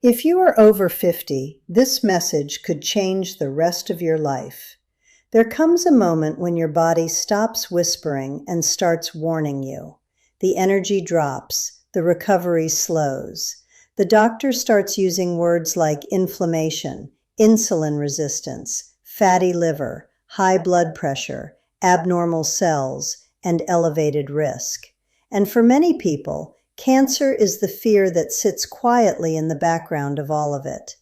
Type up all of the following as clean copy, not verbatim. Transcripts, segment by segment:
If you are over 50, this message could change the rest of your life. There comes a moment when your body stops whispering and starts warning you. The energy drops, the recovery slows. The doctor starts using words like inflammation, insulin resistance, fatty liver, high blood pressure, abnormal cells, and elevated risk. And for many people, cancer is the fear that sits quietly in the background of all of it.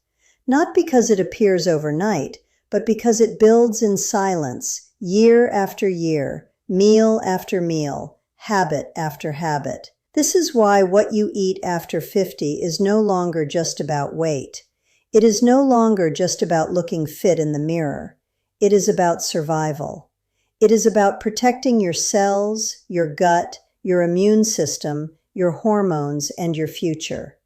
Not because it appears overnight, but because it builds in silence, year after year, meal after meal, habit after habit. This is why what you eat after 50 is no longer just about weight. It is no longer just about looking fit in the mirror. It is about survival. It is about protecting your cells, your gut, your immune system, your hormones, and your future.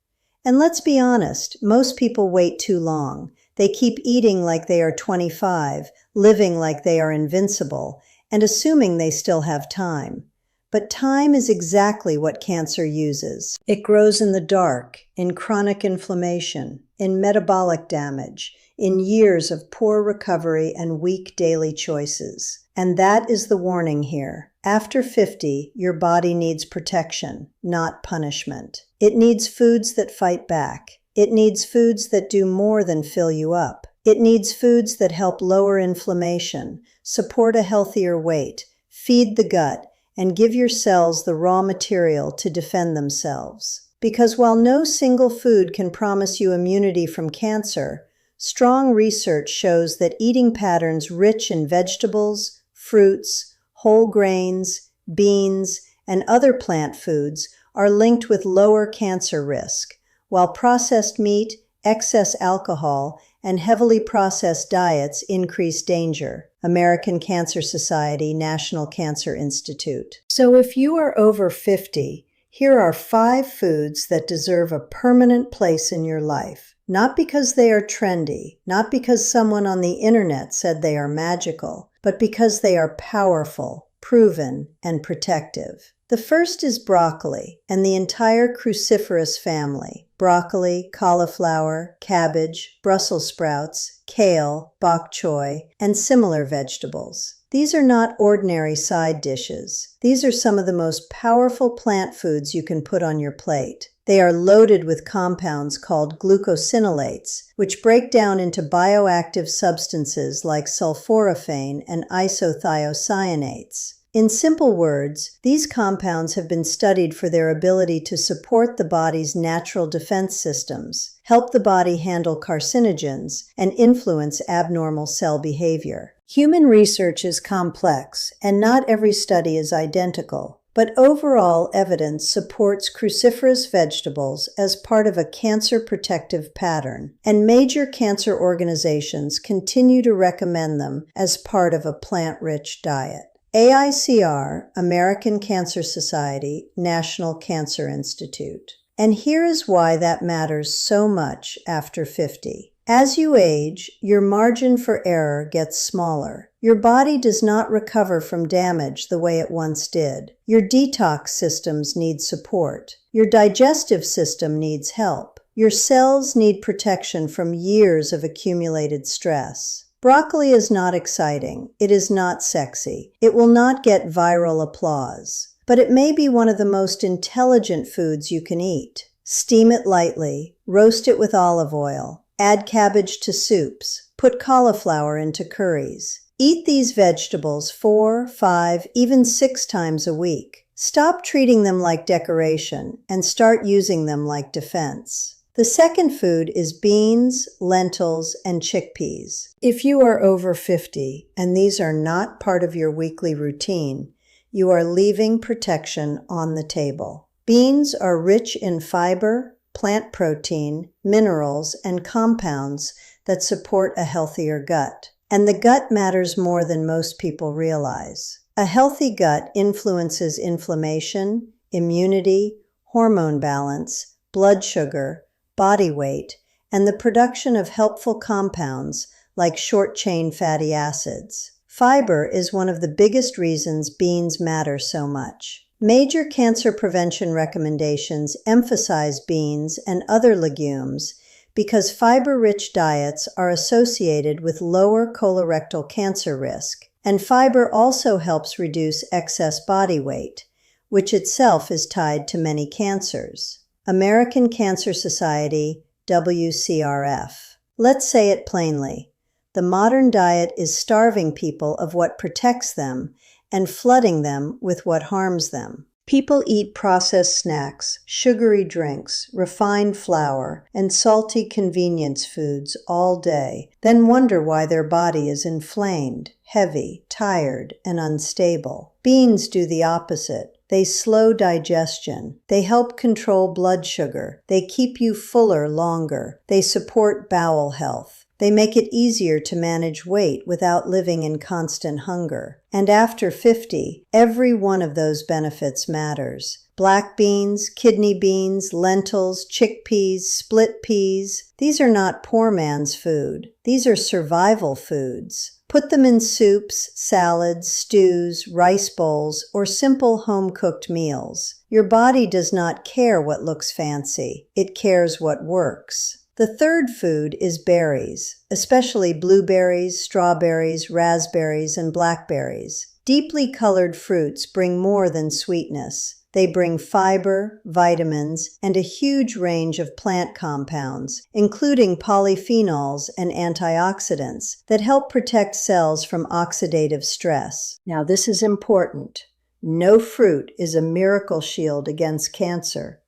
And let's be honest, most people wait too long. They keep eating like they are 25, living like they are invincible, and assuming they still have time. But time is exactly what cancer uses. It grows in the dark, in chronic inflammation, in metabolic damage, in years of poor recovery and weak daily choices. And that is the warning here. After 50, your body needs protection, not punishment. It needs foods that fight back. It needs foods that do more than fill you up. It needs foods that help lower inflammation, support a healthier weight, feed the gut, and give your cells the raw material to defend themselves. Because while no single food can promise you immunity from cancer, strong research shows that eating patterns rich in vegetables, fruits, whole grains, beans, and other plant foods are linked with lower cancer risk, while processed meat, excess alcohol, and heavily processed diets increase danger. American Cancer Society, National Cancer Institute. So if you are over 50, here are 5 foods that deserve a permanent place in your life. Not because they are trendy, not because someone on the internet said they are magical, but because they are powerful, proven, and protective. The first is broccoli and the entire cruciferous family. Broccoli, cauliflower, cabbage, Brussels sprouts, kale, bok choy, and similar vegetables. These are not ordinary side dishes. These are some of the most powerful plant foods you can put on your plate. They are loaded with compounds called glucosinolates, which break down into bioactive substances like sulforaphane and isothiocyanates. In simple words, these compounds have been studied for their ability to support the body's natural defense systems, help the body handle carcinogens, and influence abnormal cell behavior. Human research is complex, and not every study is identical. But overall evidence supports cruciferous vegetables as part of a cancer protective pattern, and major cancer organizations continue to recommend them as part of a plant-rich diet. AICR, American Cancer Society, National Cancer Institute. And here is why that matters so much after 50. As you age, your margin for error gets smaller. Your body does not recover from damage the way it once did. Your detox systems need support. Your digestive system needs help. Your cells need protection from years of accumulated stress. Broccoli is not exciting. It is not sexy. It will not get viral applause. But it may be one of the most intelligent foods you can eat. Steam it lightly. Roast it with olive oil. Add cabbage to soups. Put cauliflower into curries. Eat these vegetables 4, 5, even 6 times a week. Stop treating them like decoration and start using them like defense. The second food is beans, lentils, and chickpeas. If you are over 50 and these are not part of your weekly routine, you are leaving protection on the table. Beans are rich in fiber, plant protein, minerals, and compounds that support a healthier gut. And the gut matters more than most people realize. A healthy gut influences inflammation, immunity, hormone balance, blood sugar, body weight, and the production of helpful compounds like short-chain fatty acids. Fiber is one of the biggest reasons beans matter so much. Major cancer prevention recommendations emphasize beans and other legumes because fiber-rich diets are associated with lower colorectal cancer risk, and fiber also helps reduce excess body weight, which itself is tied to many cancers. American Cancer Society, WCRF. Let's say it plainly. The modern diet is starving people of what protects them and flooding them with what harms them. People eat processed snacks, sugary drinks, refined flour, and salty convenience foods all day, then wonder why their body is inflamed, heavy, tired, and unstable. Beans do the opposite. They slow digestion. They help control blood sugar. They keep you fuller longer. They support bowel health. They make it easier to manage weight without living in constant hunger. And after 50, every one of those benefits matters. Black beans, kidney beans, lentils, chickpeas, split peas. These are not poor man's food. These are survival foods. Put them in soups, salads, stews, rice bowls, or simple home-cooked meals. Your body does not care what looks fancy. It cares what works. The third food is berries, especially blueberries, strawberries, raspberries, and blackberries. Deeply colored fruits bring more than sweetness. They bring fiber, vitamins, and a huge range of plant compounds, including polyphenols and antioxidants that help protect cells from oxidative stress. Now, this is important. No fruit is a miracle shield against cancer,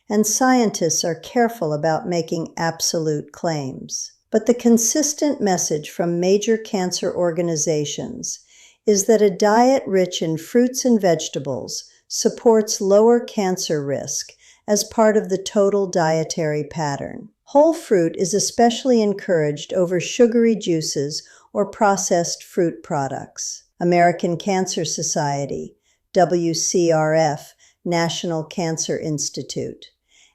and scientists are careful about making absolute claims. But the consistent message from major cancer organizations is that a diet rich in fruits and vegetables supports lower cancer risk as part of the total dietary pattern. Whole fruit is especially encouraged over sugary juices or processed fruit products. American Cancer Society, WCRF, National Cancer Institute.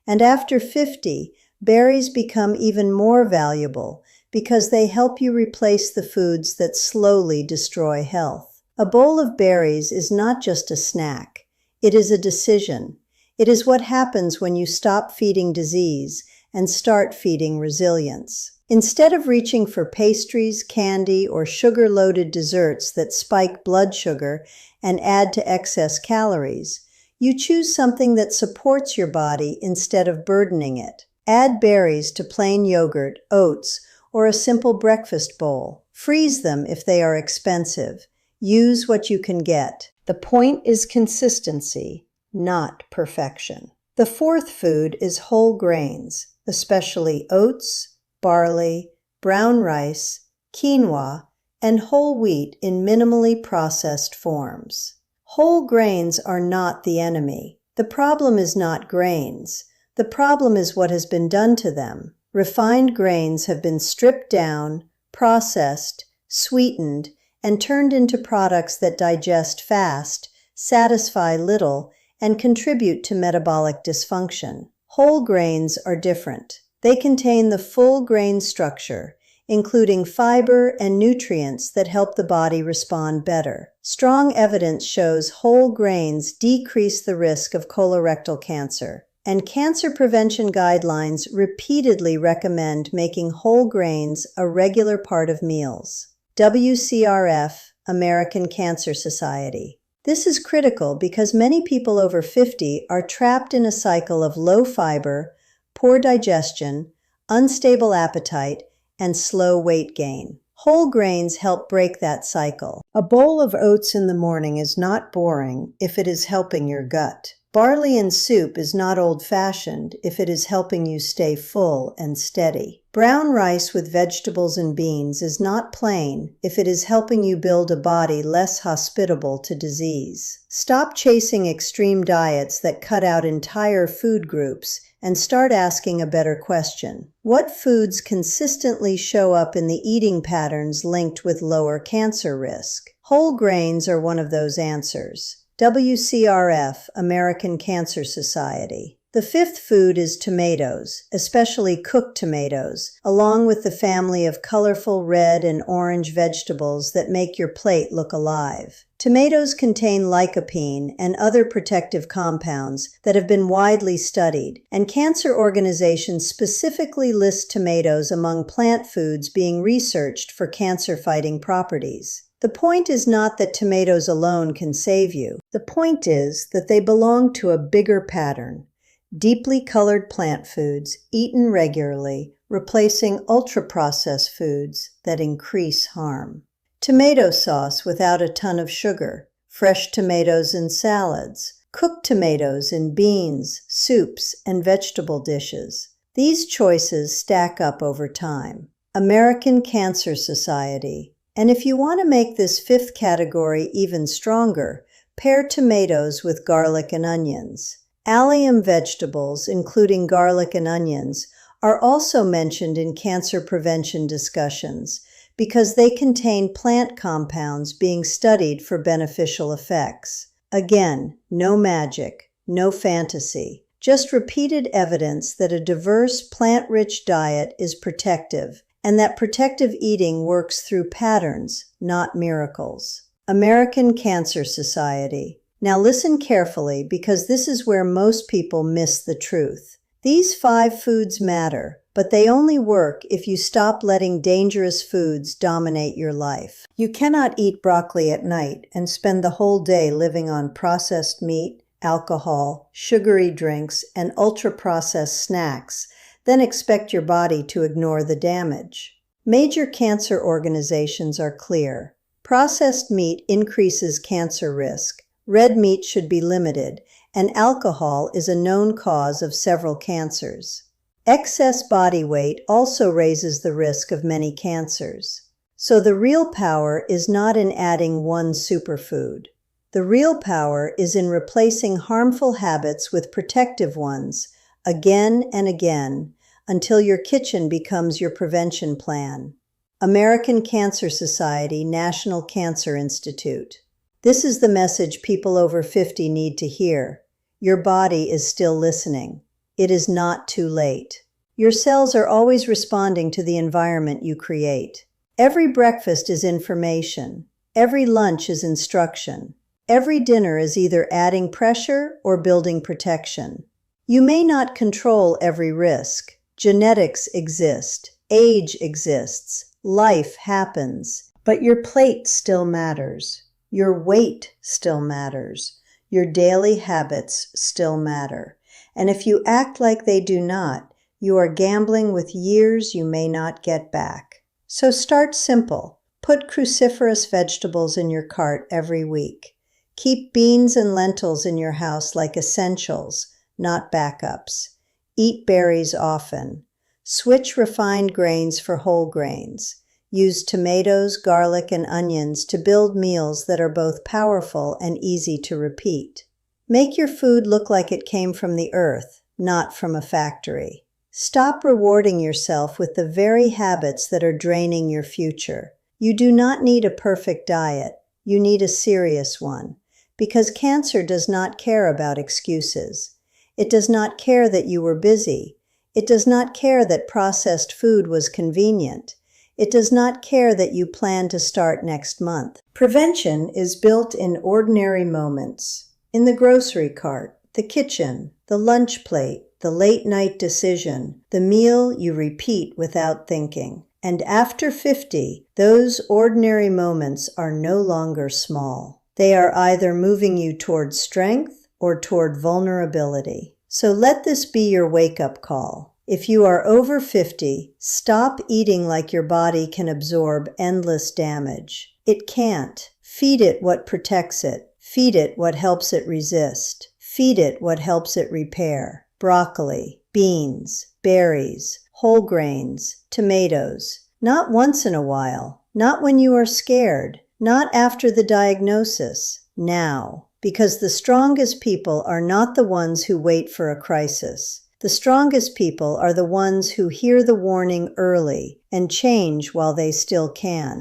And after 50, berries become even more valuable because they help you replace the foods that slowly destroy health. A bowl of berries is not just a snack. It is a decision. It is what happens when you stop feeding disease and start feeding resilience. Instead of reaching for pastries, candy, or sugar-loaded desserts that spike blood sugar and add to excess calories, you choose something that supports your body instead of burdening it. Add berries to plain yogurt, oats, or a simple breakfast bowl. Freeze them if they are expensive. Use what you can get. The point is consistency, not perfection. The fourth food is whole grains, especially oats, barley, brown rice, quinoa, and whole wheat in minimally processed forms. Whole grains are not the enemy. The problem is not grains. The problem is what has been done to them. Refined grains have been stripped down, processed, sweetened, and turned into products that digest fast, satisfy little, and contribute to metabolic dysfunction. Whole grains are different. They contain the full grain structure, including fiber and nutrients that help the body respond better. Strong evidence shows whole grains decrease the risk of colorectal cancer, and cancer prevention guidelines repeatedly recommend making whole grains a regular part of meals. WCRF, American Cancer Society. This is critical because many people over 50 are trapped in a cycle of low fiber, poor digestion, unstable appetite, and slow weight gain. Whole grains help break that cycle. A bowl of oats in the morning is not boring if it is helping your gut. Barley in soup is not old-fashioned if it is helping you stay full and steady. Brown rice with vegetables and beans is not plain if it is helping you build a body less hospitable to disease. Stop chasing extreme diets that cut out entire food groups and start asking a better question. What foods consistently show up in the eating patterns linked with lower cancer risk? Whole grains are one of those answers. WCRF, American Cancer Society. The fifth food is tomatoes, especially cooked tomatoes, along with the family of colorful red and orange vegetables that make your plate look alive. Tomatoes contain lycopene and other protective compounds that have been widely studied, and cancer organizations specifically list tomatoes among plant foods being researched for cancer-fighting properties. The point is not that tomatoes alone can save you. The point is that they belong to a bigger pattern. Deeply colored plant foods, eaten regularly, replacing ultra-processed foods that increase harm. Tomato sauce without a ton of sugar, fresh tomatoes in salads, cooked tomatoes in beans, soups, and vegetable dishes. These choices stack up over time. American Cancer Society. And if you want to make this fifth category even stronger, pair tomatoes with garlic and onions. Allium vegetables, including garlic and onions, are also mentioned in cancer prevention discussions because they contain plant compounds being studied for beneficial effects. Again, no magic, no fantasy, just repeated evidence that a diverse, plant-rich diet is protective, and that protective eating works through patterns, not miracles. American Cancer Society. Now listen carefully because this is where most people miss the truth. These 5 foods matter, but they only work if you stop letting dangerous foods dominate your life. You cannot eat broccoli at night and spend the whole day living on processed meat, alcohol, sugary drinks, and ultra-processed snacks, then expect your body to ignore the damage. Major cancer organizations are clear. Processed meat increases cancer risk. Red meat should be limited, and alcohol is a known cause of several cancers. Excess body weight also raises the risk of many cancers. So the real power is not in adding one superfood. The real power is in replacing harmful habits with protective ones again and again until your kitchen becomes your prevention plan. American Cancer Society, National Cancer Institute. This is the message people over 50 need to hear. Your body is still listening. It is not too late. Your cells are always responding to the environment you create. Every breakfast is information. Every lunch is instruction. Every dinner is either adding pressure or building protection. You may not control every risk. Genetics exist. Age exists. Life happens. But your plate still matters. Your weight still matters. Your daily habits still matter. And if you act like they do not, you are gambling with years you may not get back. So start simple. Put cruciferous vegetables in your cart every week. Keep beans and lentils in your house like essentials, not backups. Eat berries often. Switch refined grains for whole grains. Use tomatoes, garlic, and onions to build meals that are both powerful and easy to repeat. Make your food look like it came from the earth, not from a factory. Stop rewarding yourself with the very habits that are draining your future. You do not need a perfect diet. You need a serious one. Because cancer does not care about excuses. It does not care that you were busy. It does not care that processed food was convenient. It does not care that you plan to start next month. Prevention is built in ordinary moments. In the grocery cart, the kitchen, the lunch plate, the late-night decision, the meal you repeat without thinking. And after 50, those ordinary moments are no longer small. They are either moving you toward strength or toward vulnerability. So let this be your wake-up call. If you are over 50, stop eating like your body can absorb endless damage. It can't. Feed it what protects it. Feed it what helps it resist. Feed it what helps it repair. Broccoli, beans, berries, whole grains, tomatoes. Not once in a while. Not when you are scared. Not after the diagnosis. Now. Because the strongest people are not the ones who wait for a crisis. The strongest people are the ones who hear the warning early and change while they still can.